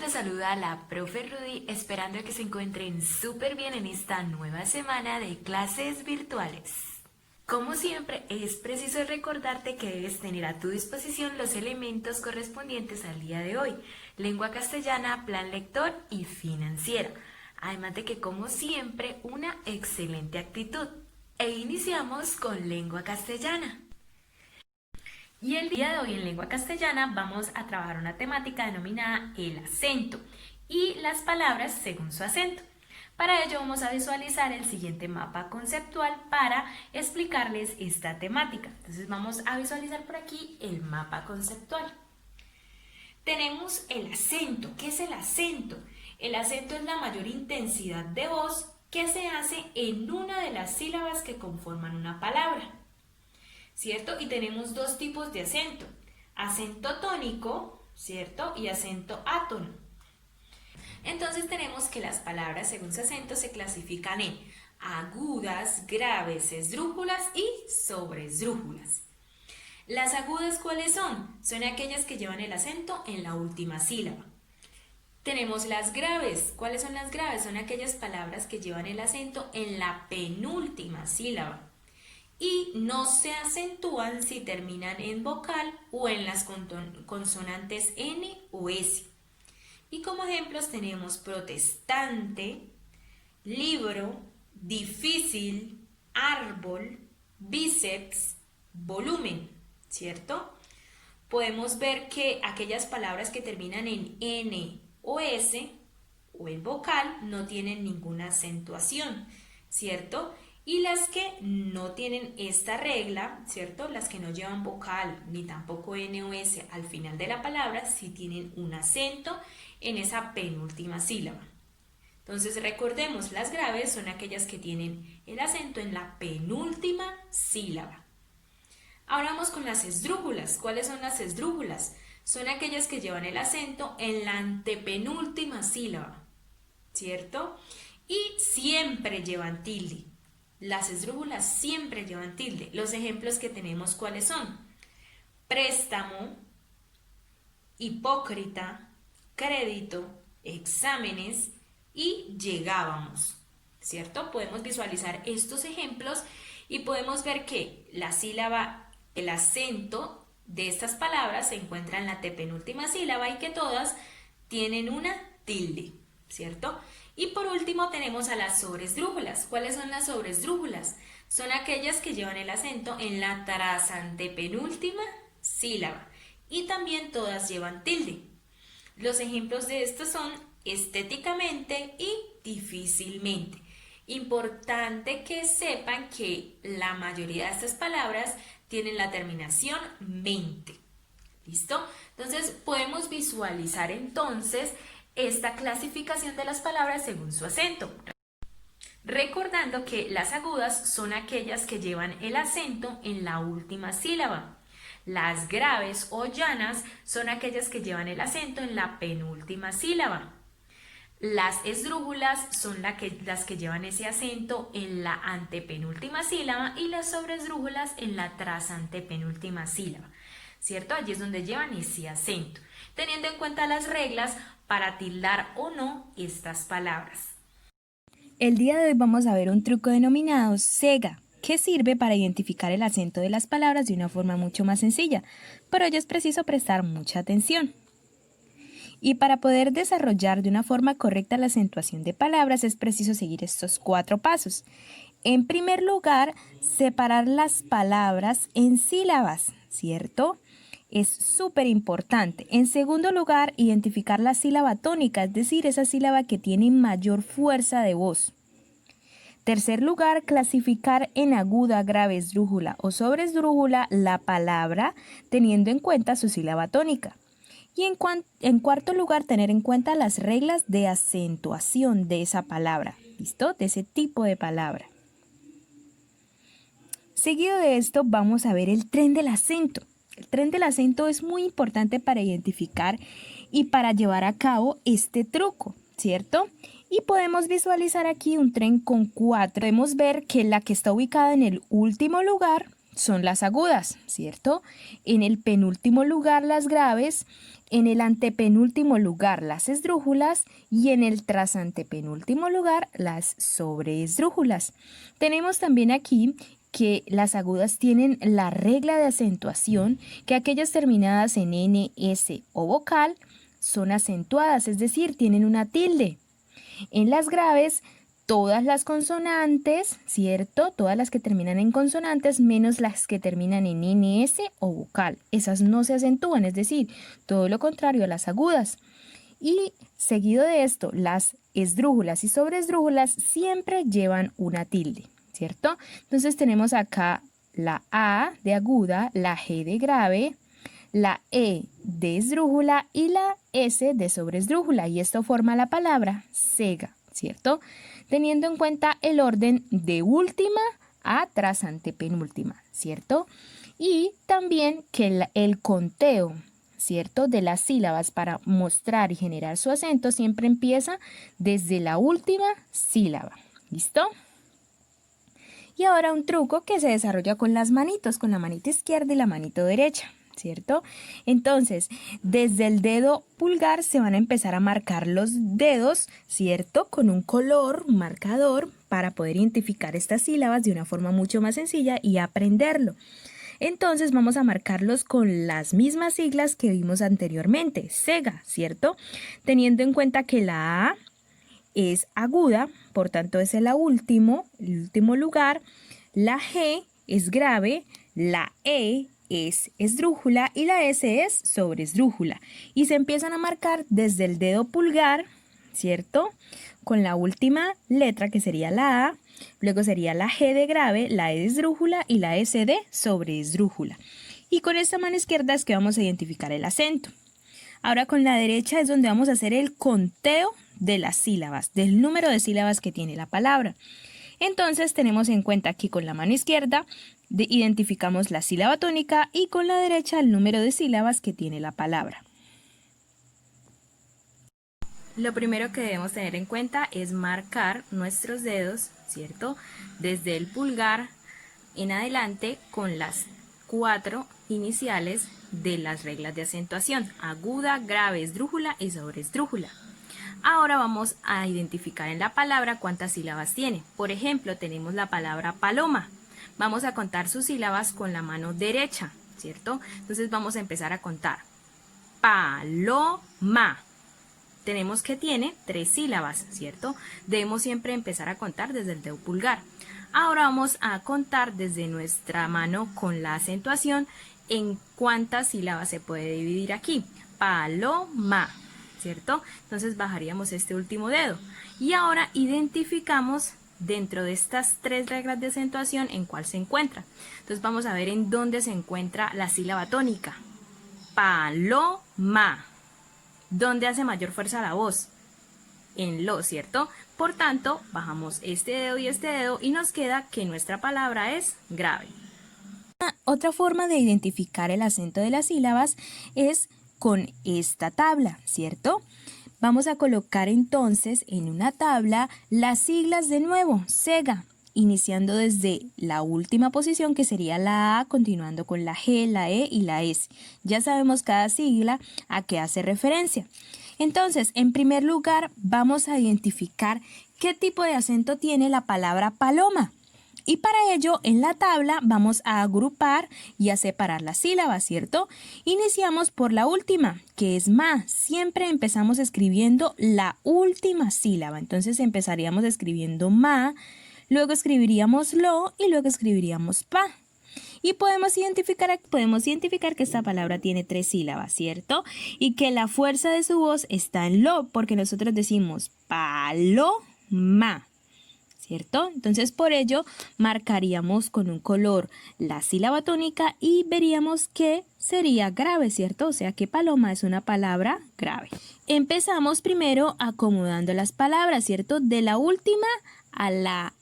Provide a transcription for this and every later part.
Les saluda la profe Rudy, esperando que se encuentren súper bien en esta nueva semana de clases virtuales. Como siempre, es preciso recordarte que debes tener a tu disposición los elementos correspondientes al día de hoy: lengua castellana, plan lector y financiera. Además de que, como siempre, una excelente actitud. E iniciamos con lengua castellana. Y el día de hoy en lengua castellana vamos a trabajar una temática denominada el acento y las palabras según su acento. Para ello vamos a visualizar el siguiente mapa conceptual para explicarles esta temática. Entonces vamos a visualizar por aquí el mapa conceptual. Tenemos el acento. ¿Qué es el acento? El acento es la mayor intensidad de voz que se hace en una de las sílabas que conforman una palabra, ¿cierto? Y tenemos dos tipos de acento: acento tónico, ¿cierto? Y acento átono. Entonces tenemos que las palabras según su acento se clasifican en agudas, graves, esdrújulas y sobresdrújulas. Las agudas, ¿cuáles son? Son aquellas que llevan el acento en la última sílaba. Tenemos las graves. ¿Cuáles son las graves? Son aquellas palabras que llevan el acento en la penúltima sílaba y no se acentúan si terminan en vocal o en las consonantes N o S. Y como ejemplos tenemos protestante, libro, difícil, árbol, bíceps, volumen, ¿cierto? Podemos ver que aquellas palabras que terminan en N o S o en vocal no tienen ninguna acentuación, ¿cierto? Y las que no tienen esta regla, ¿cierto? Las que no llevan vocal ni tampoco N o S al final de la palabra, sí tienen un acento en esa penúltima sílaba. Entonces recordemos, las graves son aquellas que tienen el acento en la penúltima sílaba. Ahora vamos con las esdrújulas. ¿Cuáles son las esdrújulas? Son aquellas que llevan el acento en la antepenúltima sílaba, ¿cierto? Y siempre llevan tilde. Las esdrújulas siempre llevan tilde. Los ejemplos que tenemos, ¿cuáles son? Préstamo, hipócrita, crédito, exámenes y llegábamos, ¿cierto? Podemos visualizar estos ejemplos y podemos ver que la sílaba, el acento de estas palabras se encuentra en la antepenúltima sílaba y que todas tienen una tilde, ¿cierto? Y por último tenemos a las sobresdrújulas. ¿Cuáles son las sobresdrújulas? Son aquellas que llevan el acento en la trasantepenúltima sílaba y también todas llevan tilde. Los ejemplos de estos son estéticamente y difícilmente. Importante que sepan que la mayoría de estas palabras tienen la terminación mente. ¿Listo? Entonces podemos visualizar entonces esta clasificación de las palabras según su acento. Recordando que las agudas son aquellas que llevan el acento en la última sílaba. Las graves o llanas son aquellas que llevan el acento en la penúltima sílaba. Las esdrújulas son las que llevan ese acento en la antepenúltima sílaba y las sobresdrújulas en la trasantepenúltima sílaba, ¿cierto? Allí es donde llevan ese acento, teniendo en cuenta las reglas para tildar o no estas palabras. El día de hoy vamos a ver un truco denominado Sega, que sirve para identificar el acento de las palabras de una forma mucho más sencilla. Por ello es preciso prestar mucha atención. Y para poder desarrollar de una forma correcta la acentuación de palabras es preciso seguir estos 4 pasos. En primer lugar, separar las palabras en sílabas, ¿cierto? Es súper importante. En segundo lugar, identificar la sílaba tónica, es decir, esa sílaba que tiene mayor fuerza de voz. Tercer lugar, clasificar en aguda, grave, esdrújula o sobresdrújula la palabra teniendo en cuenta su sílaba tónica. Y en cuarto lugar, tener en cuenta las reglas de acentuación de esa palabra, ¿listo? De ese tipo de palabra. Seguido de esto, vamos a ver el tren del acento. El tren del acento es muy importante para identificar y para llevar a cabo este truco, ¿cierto? Y podemos visualizar aquí un tren con 4. Podemos ver que la que está ubicada en el último lugar son las agudas, ¿cierto? En el penúltimo lugar las graves, en el antepenúltimo lugar las esdrújulas y en el trasantepenúltimo lugar las sobreesdrújulas. Tenemos también aquí que las agudas tienen la regla de acentuación, que aquellas terminadas en N, S o vocal son acentuadas, es decir, tienen una tilde. En las graves, todas las consonantes, ¿cierto? Todas las que terminan en consonantes, menos las que terminan en NS o vocal. Esas no se acentúan, es decir, todo lo contrario a las agudas. Y seguido de esto, las esdrújulas y sobreesdrújulas siempre llevan una tilde, ¿cierto? Entonces tenemos acá la A de aguda, la G de grave, la E de esdrújula y la S de sobreesdrújula. Y esto forma la palabra sega, ¿cierto? Teniendo en cuenta el orden de última a trasantepenúltima, ¿cierto? Y también que el conteo, ¿cierto?, de las sílabas para mostrar y generar su acento siempre empieza desde la última sílaba. ¿Listo? Y ahora un truco que se desarrolla con las manitos, con la manita izquierda y la manito derecha, ¿cierto? Entonces, desde el dedo pulgar se van a empezar a marcar los dedos, ¿cierto? Con un color, un marcador, para poder identificar estas sílabas de una forma mucho más sencilla y aprenderlo. Entonces vamos a marcarlos con las mismas siglas que vimos anteriormente, sega, ¿cierto? Teniendo en cuenta que la A es aguda, por tanto es el último lugar, la G es grave, la E es esdrújula y la S es sobreesdrújula. Y se empiezan a marcar desde el dedo pulgar, ¿cierto? Con la última letra que sería la A, luego sería la G de grave, la E de esdrújula y la S de sobreesdrújula. Y con esta mano izquierda es que vamos a identificar el acento. Ahora con la derecha es donde vamos a hacer el conteo de las sílabas, del número de sílabas que tiene la palabra. Entonces tenemos en cuenta aquí con la mano izquierda identificamos la sílaba tónica y con la derecha el número de sílabas que tiene la palabra. Lo primero que debemos tener en cuenta es marcar nuestros dedos, ¿cierto? Desde el pulgar en adelante con las 4 iniciales de las reglas de acentuación: aguda, grave, esdrújula y sobreesdrújula. Ahora vamos a identificar en la palabra cuántas sílabas tiene. Por ejemplo, tenemos la palabra paloma. Vamos a contar sus sílabas con la mano derecha, ¿cierto? Entonces vamos a empezar a contar. Paloma. Tenemos que tiene 3 sílabas, ¿cierto? Debemos siempre empezar a contar desde el dedo pulgar. Ahora vamos a contar desde nuestra mano con la acentuación en cuántas sílabas se puede dividir aquí. Paloma, ¿cierto? Entonces bajaríamos este último dedo. Y ahora identificamos dentro de estas 3 reglas de acentuación en cuál se encuentra. Entonces vamos a ver en dónde se encuentra la sílaba tónica. Paloma. ¿Dónde hace mayor fuerza la voz? En lo, ¿cierto? Por tanto, bajamos este dedo y nos queda que nuestra palabra es grave. Otra forma de identificar el acento de las sílabas es con esta tabla, ¿cierto? Vamos a colocar entonces en una tabla las siglas de nuevo, sega, iniciando desde la última posición que sería la A, continuando con la G, la E y la S. Ya sabemos cada sigla a qué hace referencia. Entonces, en primer lugar, vamos a identificar qué tipo de acento tiene la palabra paloma. Y para ello, en la tabla vamos a agrupar y a separar las sílabas, ¿cierto? Iniciamos por la última, que es ma. Siempre empezamos escribiendo la última sílaba. Entonces empezaríamos escribiendo ma, luego escribiríamos lo y luego escribiríamos pa. Y podemos identificar que esta palabra tiene 3 sílabas, ¿cierto? Y que la fuerza de su voz está en lo, porque nosotros decimos paloma, ¿cierto? Entonces por ello marcaríamos con un color la sílaba tónica y veríamos que sería grave, ¿cierto? O sea que paloma es una palabra grave. Empezamos primero acomodando las palabras, ¿cierto? De la última a la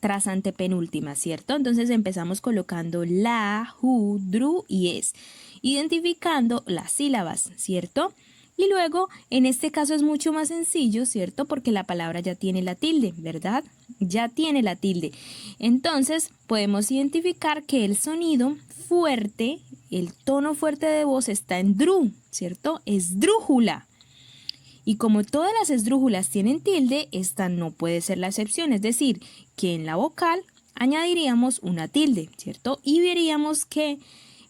trasantepenúltima, ¿cierto? Entonces empezamos colocando la, ju, dru y es, identificando las sílabas, ¿cierto? Y luego, en este caso es mucho más sencillo, ¿cierto? Porque la palabra ya tiene la tilde, ¿verdad? Ya tiene la tilde. Entonces, podemos identificar que el sonido fuerte el tono fuerte de voz está en dru, ¿cierto? Esdrújula. Y como todas las esdrújulas tienen tilde, esta no puede ser la excepción, es decir, que en la vocal añadiríamos una tilde, ¿cierto? Y veríamos que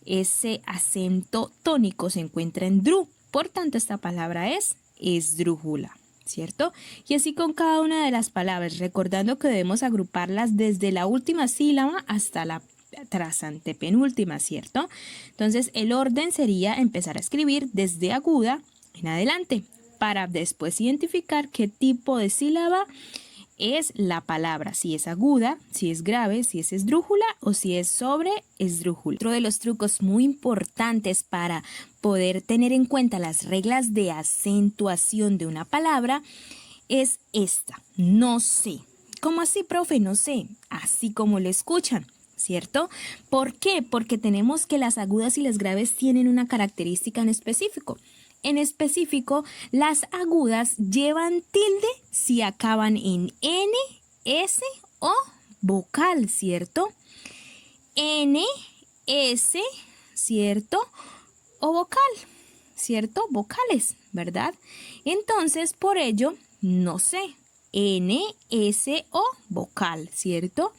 ese acento tónico se encuentra en dru, por tanto esta palabra es esdrújula, ¿cierto? Y así con cada una de las palabras, recordando que debemos agruparlas desde la última sílaba hasta la tras antepenúltima, ¿cierto? Entonces el orden sería empezar a escribir desde aguda en adelante, para después identificar qué tipo de sílaba es la palabra, si es aguda, si es grave, si es esdrújula o si es sobre esdrújula. Otro de los trucos muy importantes para poder tener en cuenta las reglas de acentuación de una palabra es esta, no sé. ¿Cómo así, profe? No sé, así como lo escuchan, ¿cierto? ¿Por qué? Porque tenemos que las agudas y las graves tienen una característica en específico. En específico, las agudas llevan tilde si acaban en N, S o vocal, ¿cierto? N, S, ¿cierto? O vocal, ¿cierto? Vocales, ¿verdad? Entonces, por ello, no sé, N, S o vocal, ¿cierto?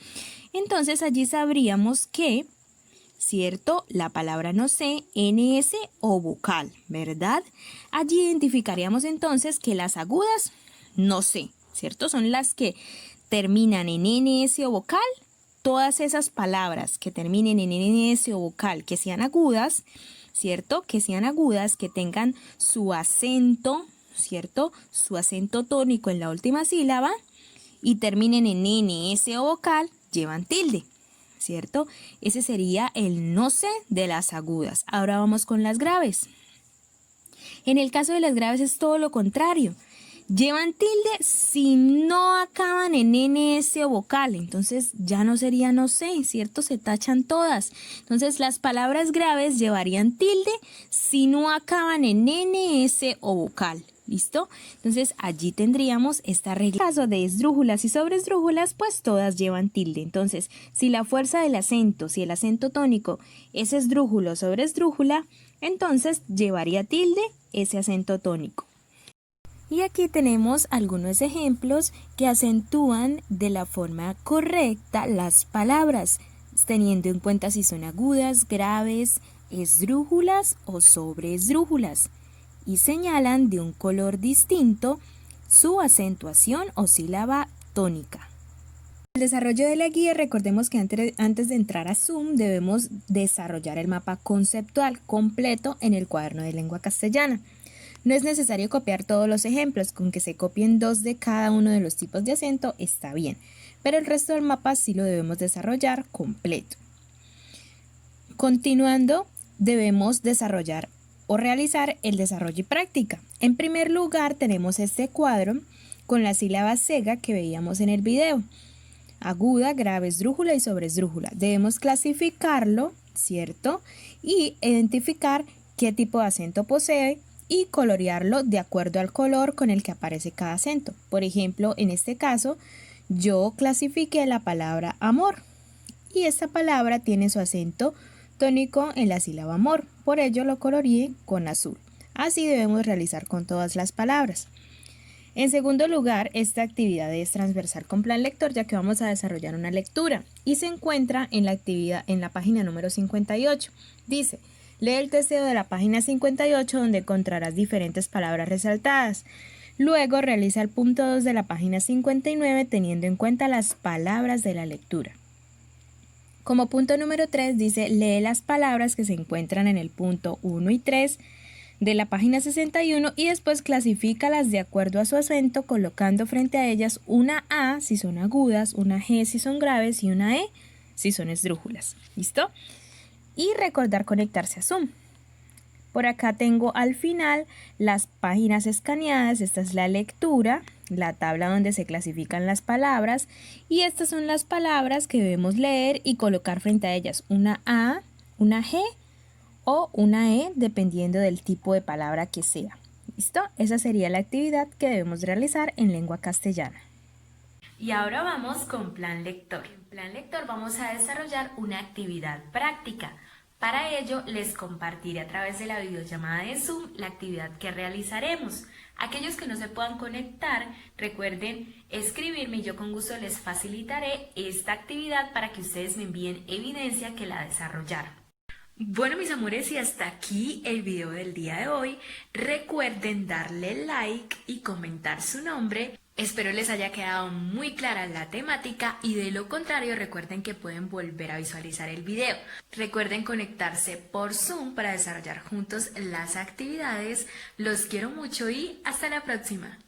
Entonces, allí sabríamos que ¿cierto? La palabra no sé, NS o vocal, ¿verdad? Allí identificaríamos entonces que las agudas no sé, ¿cierto? Son las que terminan en NS o vocal. Todas esas palabras que terminen en NS o vocal, que sean agudas, ¿cierto? Que sean agudas, que tengan su acento, ¿cierto? Su acento tónico en la última sílaba y terminen en NS o vocal, llevan tilde, ¿cierto? Ese sería el no sé de las agudas. Ahora vamos con las graves. En el caso de las graves es todo lo contrario. Llevan tilde si no acaban en NS o vocal. Entonces ya no sería no sé, ¿cierto? Se tachan todas. Entonces las palabras graves llevarían tilde si no acaban en NS o vocal. ¿Listo? Entonces allí tendríamos esta regla. En el caso de esdrújulas y sobreesdrújulas, pues todas llevan tilde. Entonces, si la fuerza del acento, si el acento tónico es esdrújulo sobre esdrújula, entonces llevaría tilde ese acento tónico. Y aquí tenemos algunos ejemplos que acentúan de la forma correcta las palabras, teniendo en cuenta si son agudas, graves, esdrújulas o sobreesdrújulas, y señalan de un color distinto su acentuación o sílaba tónica. El desarrollo de la guía, recordemos que antes de entrar a Zoom debemos desarrollar el mapa conceptual completo en el cuaderno de lengua castellana. No es necesario copiar todos los ejemplos, con que se copien 2 de cada uno de los tipos de acento está bien, pero el resto del mapa sí lo debemos desarrollar completo. Continuando, debemos desarrollar o realizar el desarrollo y práctica. En primer lugar tenemos este cuadro con la sílaba sega que veíamos en el video. Aguda, grave, esdrújula y sobreesdrújula. Debemos clasificarlo, ¿cierto? Y identificar qué tipo de acento posee y colorearlo de acuerdo al color con el que aparece cada acento. Por ejemplo, en este caso, yo clasifiqué la palabra amor y esta palabra tiene su acento tónico en la sílaba amor, por ello lo coloreé con azul. Así debemos realizar con todas las palabras. En segundo lugar, esta actividad es transversal con plan lector, ya que vamos a desarrollar una lectura y se encuentra en la actividad en la página número 58. Dice: lee el testeo de la página 58 donde encontrarás diferentes palabras resaltadas. Luego realiza el punto 2 de la página 59 teniendo en cuenta las palabras de la lectura. Como punto número 3 dice: lee las palabras que se encuentran en el punto 1 y 3 de la página 61 y después clasifícalas de acuerdo a su acento, colocando frente a ellas una A si son agudas, una G si son graves y una E si son esdrújulas. ¿Listo? Y recordar conectarse a Zoom. Por acá tengo al final las páginas escaneadas. Esta es la lectura, la tabla donde se clasifican las palabras, y estas son las palabras que debemos leer y colocar frente a ellas una A, una G o una E dependiendo del tipo de palabra que sea. ¿Listo? Esa sería la actividad que debemos realizar en lengua castellana. Y ahora vamos con plan lector. En plan lector vamos a desarrollar una actividad práctica. Para ello, les compartiré a través de la videollamada de Zoom la actividad que realizaremos. Aquellos que no se puedan conectar, recuerden escribirme y yo con gusto les facilitaré esta actividad para que ustedes me envíen evidencia que la desarrollaron. Bueno, mis amores, y hasta aquí el video del día de hoy. Recuerden darle like y comentar su nombre. Espero les haya quedado muy clara la temática y de lo contrario recuerden que pueden volver a visualizar el video. Recuerden conectarse por Zoom para desarrollar juntos las actividades. Los quiero mucho y hasta la próxima.